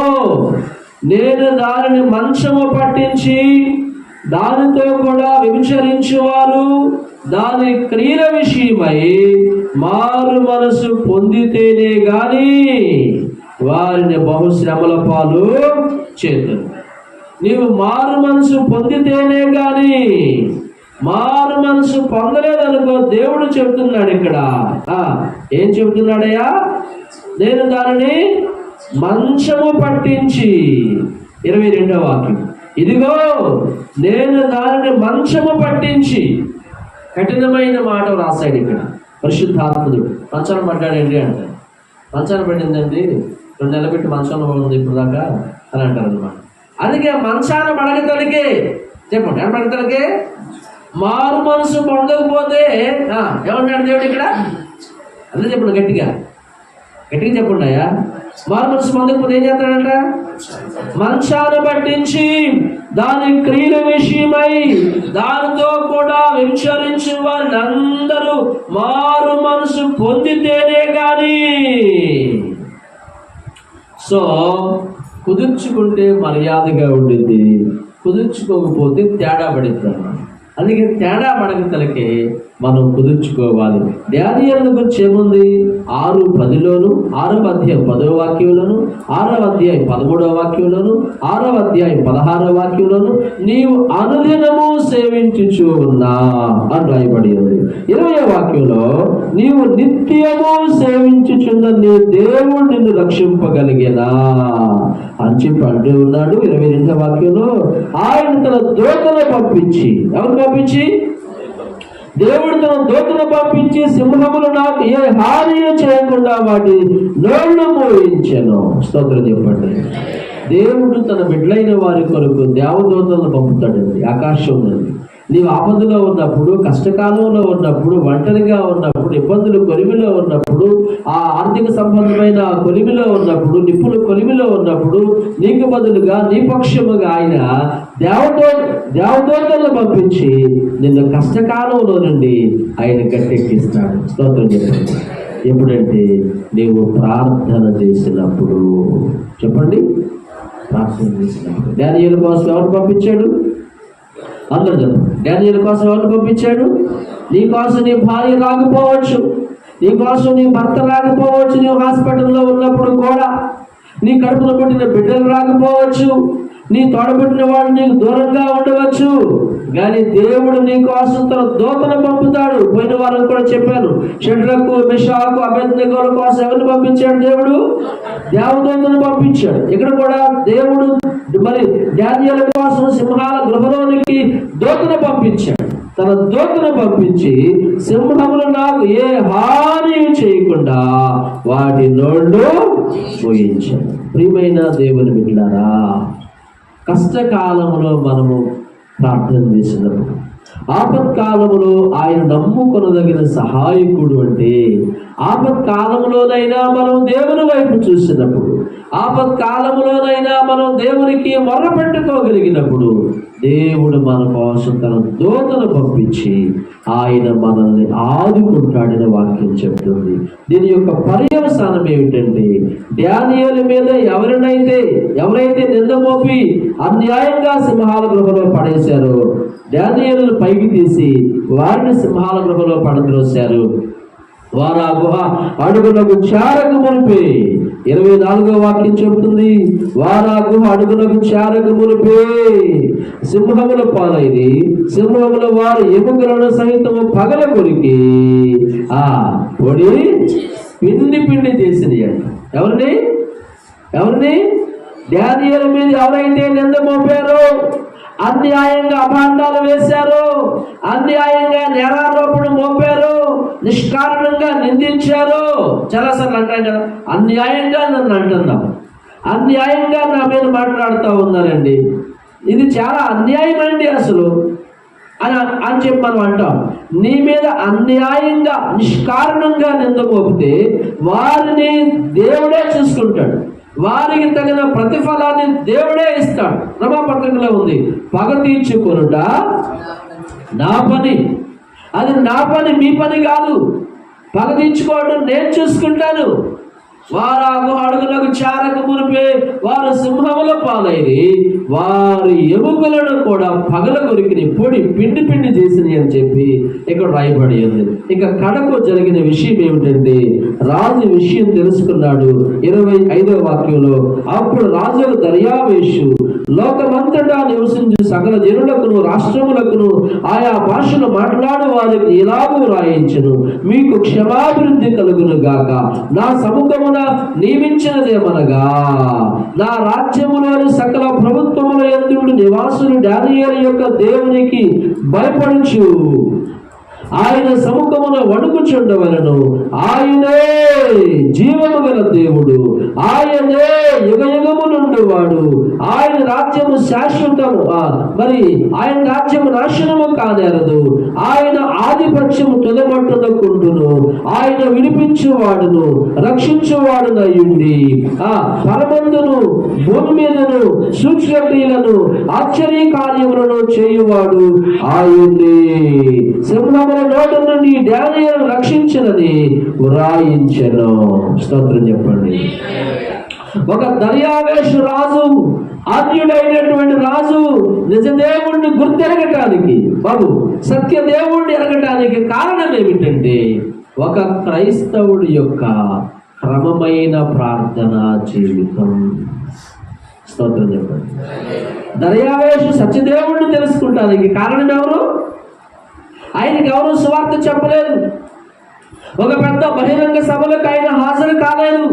నేను దానిని మంచము పట్టించి దానితో కూడా వ్యభిచరించువారు దాని క్రియల విషయమై మారు మనసు పొందితేనే గాని వారిని బహుశ్రమల పాలు చేతులు. నీవు మారు మనసు పొందితేనే గాని, మారు మనసు పొందలేదనుకో దేవుడు చెబుతున్నాడు ఇక్కడ. ఏం చెబుతున్నాడయ్యా? నేను దానిని మంచము పట్టించి 22వ వాక్యం. ఇదిగో నేను దానిని మంచము పట్టించి. కఠినమైన మాట రాశాడు ఇక్కడ పరిశుద్ధాత్ముడు. మంచాన్ని పడ్డాడండి అంటారు. మంచాన్ని పడిందండి, 2 నెలలు పెట్టి మంచంలో ఉంది ఇప్పుడు దాకా అని అంటారు అనమాట. అందుకే మంచాన్ని పడగతలకే చెప్పండి, ఎలా పడగతలకే మారు మనసు పొందకపోతే ఏమన్నాడు దేవుడు ఇక్కడ? అదే చెప్పండి, గట్టిగా చెప్పండి అయ్యా. మారు మనసు పొందకపోతే ఏం చేస్తాడంట? మంచాన్ని పట్టించి దాని క్రియల విషయమై దానితో కూడా వ్యభిచరించు వారిని అందరూ మారు మనసు పొందితేనే కానీ. సో కుదుర్చుకుంటే మర్యాదగా ఉండేది, కుదుర్చుకోకపోతే తేడా పడిద్ది. అందుకే తేడా పడగతలకే మనం కుదుర్చుకోవాలి. ధ్యానియలను గురించి ఏముంది? 6:10లోను 6వ అధ్యాయం 10వ వాక్యంలోను 6వ అధ్యాయం 13వ వాక్యంలోను 6వ అధ్యాయం 16వ వాక్యంలోను నీవు అనుదినము సేవించుచు ఉన్నా అని రాయబడి ఉంది. 20వ వాక్యంలో నీవు నిత్యము సేవించుచున్న నీ దేవుడు నిన్ను రక్షింపగలిగేనా అని చెప్పి అంటూ ఉన్నాడు. 22వ వాక్యంలో ఆయన తన దూతను పంపించి, ఎవరు పంపించి? దేవుడు తన దూతను పంపించి సింహములు నాకు ఏ హాని చేయకుండా వాటి నోళ్ళు మోయించెను. స్తోత్రం చెప్పండి. దేవుడు తన బిడ్డలైన వారి కొరకు దేవదూతలను పంపుతాడండి. ఆకాశం ఉన్నది, నీవు ఆపదలో ఉన్నప్పుడు, కష్టకాలంలో ఉన్నప్పుడు, ఒంటరిగా ఉన్నప్పుడు, ఇబ్బందులు కొలిమిలో ఉన్నప్పుడు, ఆ ఆర్థిక సంబంధమైన కొలిమిలో ఉన్నప్పుడు, నిప్పులు కొలిమిలో ఉన్నప్పుడు నీకు బదులుగా నీ పక్షముగా ఆయన దేవదూతలను పంపించి నిన్ను కష్టకాలంలో నుండి ఆయన గట్టెక్కిస్తాడు. స్తోత్రం చెప్పండి. ఎప్పుడంటే నీవు ప్రార్థన చేసినప్పుడు. చెప్పండి, ప్రార్థన చేసినప్పుడు. దానియేలు కోసం ఎవరు పంపించాడు? అందరూ చెప్పండి. దానియేలు కోసం ఎవరు పంపించాడు? నీ కోసం నీ భార్య రాకపోవచ్చు, నీ కోసం నీ భర్త రాకపోవచ్చు, నీవు హాస్పిటల్లో ఉన్నప్పుడు కూడా నీ కడుపులో పుట్టిన బిడ్డలు రాకపోవచ్చు, నీ తోడబుట్టిన వాడు నీకు దూరంగా ఉండవచ్చు, కానీ దేవుడు నీ కోసం తన దూతను పంపుతాడు. పోయిన వారం కూడా చెప్పాను, షడ్రకు, మెషాకు, అబేద్నెగోల కోసం ఎవరిని పంపించాడు? దేవుడు దేవదూతను పంపించాడు. ఇక్కడ కూడా దేవుడు మరి దానియేలు కోసం సింహాల గృహలోనికి దూతను పంపించాడు. తన దూతను పంపించి సింహములు నాకు ఏ హాని చేయకుండా వాటి నోళ్ళు పోయించాడు. ప్రియమైన దేవుని బిడ్డలారా, కష్టకాలంలో మనము ప్రార్థన చేసినప్పుడు, ఆపత్కాలంలో ఆయన నమ్ముకొనదగిన సహాయకుడు అంటే, ఆపత్కాలంలోనైనా మనం దేవుని వైపు చూసినప్పుడు, ఆపత్కాలంలోనైనా మనం దేవునికి మొర్ర పెట్టుకోగలిగినప్పుడు దేవుడు మన కోసం తన దూతను పంపించి ఆయన మనల్ని ఆదుకుంటాడని వాక్యం చెబుతుంది. దీని యొక్క పర్యవసానం ఏమిటంటే, దానియేలు మీద ఎవరైతే నింద మోపి అన్యాయంగా సింహాల గృహలో పడేశారో దానియేలును పైకి తీసి వారిని సింహాల గృహలో పడద్రోశారు. వారు ఆ గుహ అడుగునకు చేరక మునిపే 24వ వాక్యం చెబుతుంది, వారు ఆ గుహ అడుగునకు చేరక మునిపే సింహముల పాలైది, సింహముల వారు ఎముకలను సహితము పగల కొరికి పొడి పిండి చేసింది అంట. ఎవరిని దానియేలు మీద ఎవరైతే నింద మోపారో, అన్యాయంగా అభాండాలు వేశారు, అన్యాయంగా నేరారోపణ మోపారు, నిష్కారణంగా నిందించారు. చాలాసార్లు అంటాం కదా, అన్యాయంగా నన్ను అంటున్నాం, అన్యాయంగా నా మీద మాట్లాడుతూ ఉన్నారండి, ఇది చాలా అన్యాయం అండి అసలు అని చెప్పి మనం అంటాం. నీ మీద అన్యాయంగా నిష్కారణంగా నింద మోపితే వారిని దేవుడే చూసుకుంటాడు, వారికి తగిన ప్రతిఫలాన్ని దేవుడే ఇస్తాడు. రమాపత్రికలో ఉంది, పగ తీర్చుకొనుట నా పని. అది నా పని, మీ పని కాదు. పగ తీర్చుకోవడం నేను చూసుకుంటాను. వారు అడుగులకు చేరక మునిపే వారు సింహముల పాలైరి, వారి ఎముకలను కూడా పగల కొరికి పొడి పిండి చేసినవి అని చెప్పి ఇక్కడ రాయబడి ఉంది. ఇక కడకు జరిగిన విషయం ఏమిటంటే, రాజు విషయం తెలుసుకున్నాడు. 25వ వాక్యంలో, అప్పుడు రాజు దర్యావేషు లోకమంతటా నివసించు సకల జనులకును రాష్ట్రములకును ఆయా భాషలు మాట్లాడు వారికి ఇలాగూ రాయించను, మీకు క్షమాభివృద్ధి కలుగును గాక. నా సముఖమున నియమించినదేమనగా, నా రాజ్యములోని సకల ప్రభుత్వముల యందు నివాసులు దానియేలు యొక్క దేవునికి భయపడుచు ఆయన సముఖమున వణుకుచుండవలెను. ఆయనే జీవము గల దేవుడు, ఆయనే యుగయుగము నుండి వాడు, ఆయన రాజ్యము శాశ్వతము, మరి ఆయన రాజ్యము నాశనము కానేరదు. ఆయన ఆధిపత్యము తుదమట్టునకుండును. ఆయన విడిపించువాడును రక్షించువాడునయుండి పరమందును భూమి మీదను సూక్ష్మక్రియలను ఆశ్చర్య కార్యములను చేయువాడు ఆయనే. సింహముల నోట నుండి దానియేలును రక్షించినని వ్రాయించెను. స్తోత్రం చెప్పండి. ఒక దర్యావేషు రాజు, అన్యుడైనటువంటి రాజు నిజదేవుణ్ణి గుర్తెరగటానికి, సత్యదేవుణ్ణి ఎరగటానికి కారణం ఏమిటంటే, ఒక క్రైస్తవుడి యొక్క క్రమమైన ప్రార్థనా జీవితం. స్తోత్రం చెప్పండి. దర్యావేషు సత్యదేవుణ్ణి తెలుసుకుంటానికి కారణం ఎవరు? ఆయనకి ఎవరు సువార్త చెప్పలేదు. ఒక పెద్ద బహిరంగ సభలకు ఆయన హాజరు కాలేదు.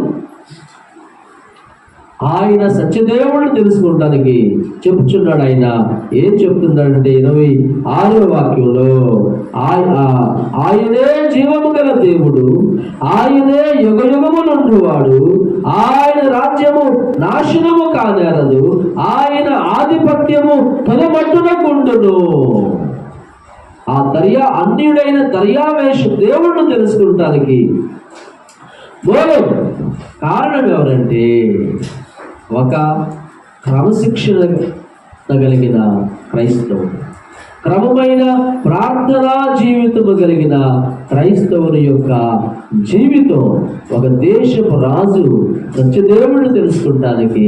ఆయన సత్యదేవుడిని తెలుసుకుంటానికి చెప్పుచున్నాడు. ఆయన ఏం చెప్తున్నాడంటే 26వ వాక్యంలో, ఆయనే జీవము గల దేవుడు, ఆయనే యుగయుగము నుండి వాడు, ఆయన రాజ్యము నాశనము కానేరదు, ఆయన ఆధిపత్యము తుదమట్టునకుండును. ఆ అన్యుడైన దర్యావేషు దేవుణ్ణి తెలుసుకుంటానికి మూలం కారణం ఎవరంటే ఒక క్రమశిక్షణ కలిగిన క్రైస్తవుడు, క్రమమైన ప్రార్థనా జీవితము కలిగిన క్రైస్తవుని యొక్క జీవితం ఒక దేశపు రాజు సత్యదేవుడిని తెలుసుకుంటానికి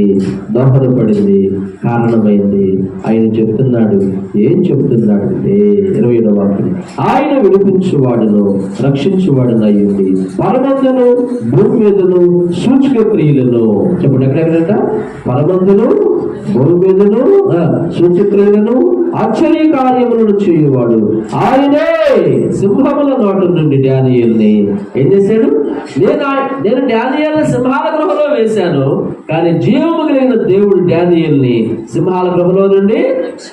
దోహదపడింది, కారణమైంది. ఆయన చెప్తున్నాడు, ఏం చెప్తున్నాడంటే 20వ వాక్యం, ఆయన విడిపించువాడును రక్షించువాడును అయ్యింది పరమందును భూమి మీదను సూచక క్రియలను. చెప్పండి, ఎక్కడెక్కడంట? పరమందును భూమి మీదను సూచక క్రియలను ఆశ్చర్య కార్యములను చేయువాడు ఆయనే. సింహముల నోట నుండి డానియేలుని ఏం చేశాడు? నేను డానియేలుని సింహాల గృహలో వేశాను, కానీ జీవము కలిగిన దేవుడు డానియేలుని సింహాల గృహలో నుండి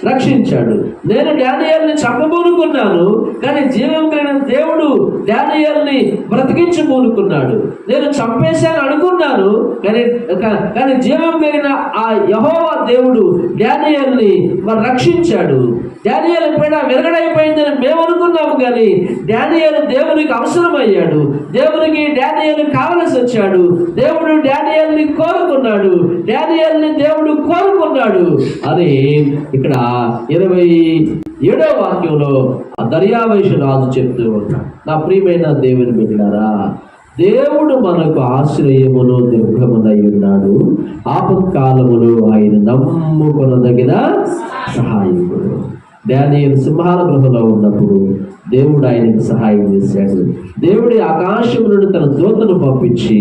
రక్షించాడు. నేను డానియేలుని చంపబూనుకున్నాను, కానీ జీవం కలిగిన దేవుడు డానియేలుని బ్రతికించబూనుకున్నాడు. నేను చంపేశాను అనుకున్నాను, కానీ జీవం కలిగిన ఆ యెహోవా దేవుడు డానియేలుని మరి రక్షించాడు. డానియేలు ఎప్పుడైనా విరగడైపోయిందని మేము అనుకున్నాము, కానీ డానియేలు దేవునికి అవసరమయ్యాడు. దేవునికి డానియేలు కావలసి వచ్చాడు. దేవుడు డానియేలుని కోరుకున్నాడు, డానియేలుని దేవుడు కోరుకున్నాడు అని ఇక్కడ 27వ వాక్యంలో ఆ దర్యావేషు రాజు చెప్తూ ఉన్నాడు. నా ప్రియమైన దేవుని బిడ్డలారా, దేవుడు మనకు ఆశ్రయమును దుర్గమునై ఉన్నాడు. ఆపత్కాలములో ఆయన నమ్ముకొనదగిన సహాయకుడు. డానియేలు సింహాల గృహలో ఉన్నప్పుడు దేవుడు ఆయనకు సహాయం చేశాడు. దేవుడి ఆకాశం నుండి తన దూతను పంపించి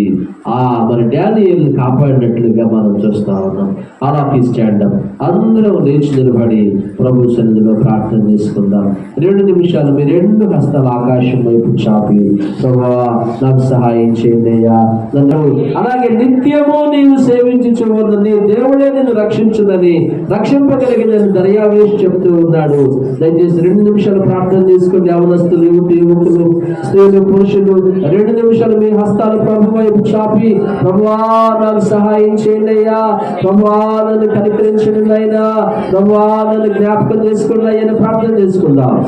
మరి డానియేలుని కాపాడినట్లుగా మనం చూస్తా ఉన్నాం. అలా స్టాండప్ అందరం లేచి నిలబడి ప్రభు సన్నిధిలో ప్రార్థన చేసుకుందాం. 2 నిమిషాలు మీ 2 హస్తాలు ఆకాశం వైపు చాపి, ప్రభువా నాకు సహాయం చేయండి అయ్యా, నన్ను అలాగే నిత్యము నీవు సేవించుచున్న నీ దేవుడే నిన్ను రక్షించుదని రక్షింపగలిగిన దర్యావేషు చెప్తూ ఉన్నాడు. దయచేసి 2 నిమిషాలు ప్రార్థన చేసుకోండి. యవనస్తులు, యువకులు, స్త్రీలు, పురుషులు 2 నిమిషాలు మీ హస్తాలు ప్రభు వైపు చాపి, ప్రభువా నాకు సహాయం చేయండి అయ్యా, ప్రభువా నన్ను కనికరించండి అయినా, ప్రభువా నన్ను జ్ఞాపకం చేసుకోండి అయ్యని ప్రార్థన చేసుకుందాం.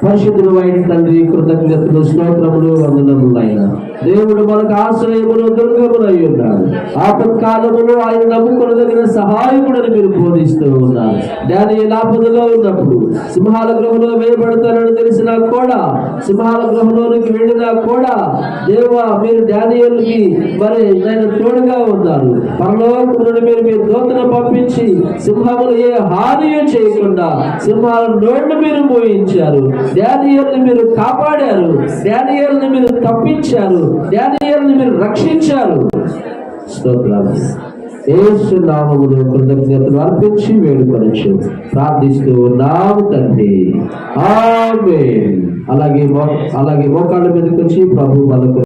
పరిశుద్ధుడు అయిన తండ్రి, కృతజ్ఞతలు, స్తోత్రములు, వందనములు అయినా దేవుడు మనకు ఆశ్రయమును దుర్గమునై ఉన్నాడు. ఆపత్కాలములో ఆయన నమ్ముకొనదగిన సహాయకుడని మీరు బోధిస్తూ ఉన్నారు. డానియేలు ఆపదలో ఉన్నప్పుడు సింహాల గృహంలో వేయబడతారని తెలిసినా కూడా, సింహాల గృహంలోనికి వెళ్ళినా కూడా దేవా మీరు డానియేలుకి మరి ఆయన తోడుగా ఉన్నారు. పరలోకము నుండి మీరు మీ దూతను పంపించి సింహములు ఏ హానియూ చేయకుండా సింహాల నోళ్ళు మీరు మోయించారు. డానియేలుని మీరు కాపాడారు, డానియేలుని మీరు తప్పించారు, డానియేలుని మీరు రక్షించారు. స్తోత్రాలు. యేసు నామములో కృతజ్ఞతలు అర్పించి వేడుకొనొచ్చు ప్రార్థిస్తూ ఉన్నాము తండ్రి, ఆమేన్. అలాగే మోకాళ్ళ మీదకి వచ్చి ప్రభు మనకు